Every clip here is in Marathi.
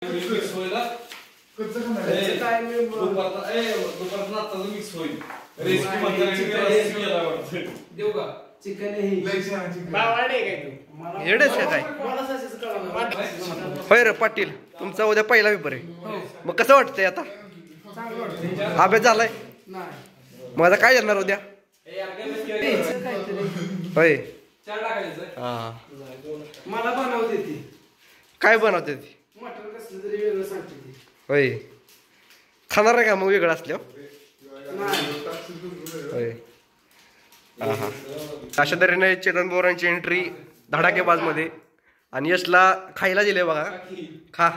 मिक्स होईल दुपारचा मिक्स होईल रेसिपी देऊ का चिकन होय रे पाटील तुमचा उद्या पहिला पेपर आहे मग कसं वाटतंय आता अभ्यास झालाय मग आता काय करणार उद्या होय हा मला बनवते ती काय बनवते ती मटण कसलं तरी वेगळं सांगते ती होय खाणार आहे का मग वेगळं असल्यावर होय हा हा अशा तऱ्हेने चेतन पवारांची एंट्री धडाकेबाज मध्ये आणि यशला खायला दिले बघा खा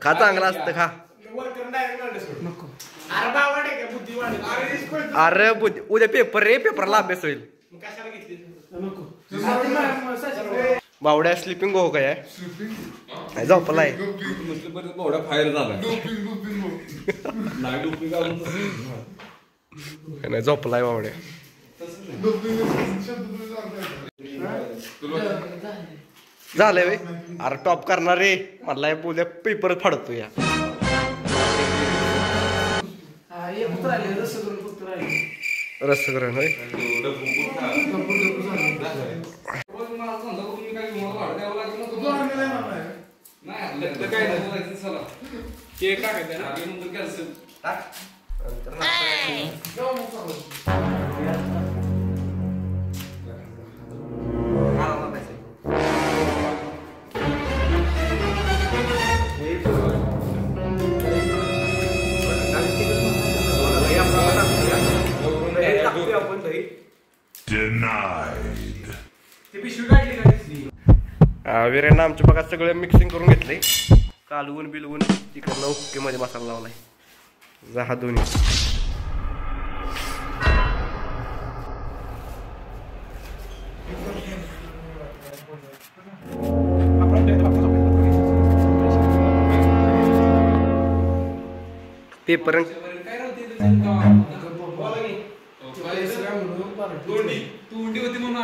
खा चांगला असतं खा अरे उद्या पेपर रे पेपरला अभ्यास होईल बावड्या स्लिपिंग हो काय झोपलाय बावड्या फायर झाला नाही झोपलाय बावड्या झालंय वे अरे टॉप करणार रे मला उद्या पेपर फाडतो या रसग्रहण होय वीरेंना आमच्या बघा सगळं मिक्सिंग करून घेतलंय कालवून बिलवून तिकडनं ओके मध्ये मसाला लावलाय जहा दोन्ही पेपर तोंडी होती म्हणून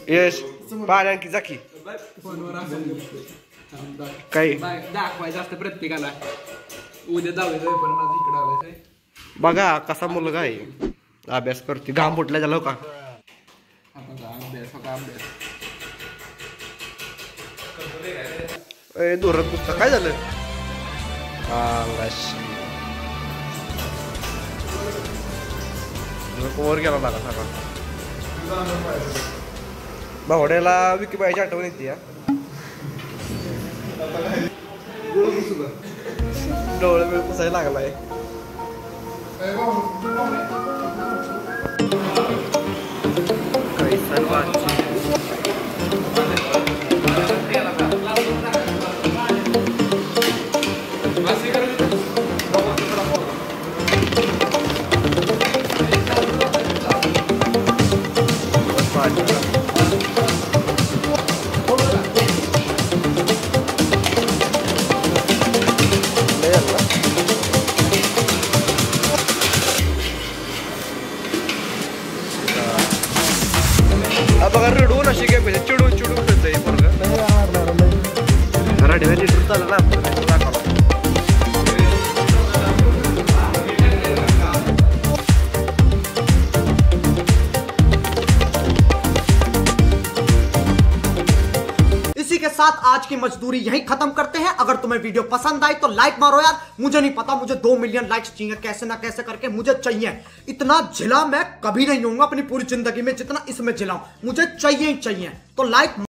यश पाण्या की जाकी काही दाखवायचं असतं प्रत्येकाला उद्या जाऊया इकडे आलाय बघा कसा मुलगा आहे अभ्यास करते घाम फुटला झाला का धोरण पुस्तक काय झालं वर गेला लागा सगळा भावड्याला विकीबाईची आठवण येते या डोळे वेळ पुसायला लागलाय बघा रडवून अशी काय पाहिजे चिडून चिडून करतोय राडीवर लिटर चाललं ना इसी के साथ आज की मजदूरी यहीं खत्म करते हैं। अगर तुम्हें वीडियो पसंद आई तो लाइक मारो यार, मुझे नहीं पता, मुझे 2 मिलियन लाइक्स चाहिए, कैसे ना कैसे करके मुझे चाहिए। इतना झिला मैं कभी नहीं होऊंगा अपनी पूरी जिंदगी में जितना इसमें झिलाऊं, मुझे चाहिए ही चाहिए। तो लाइक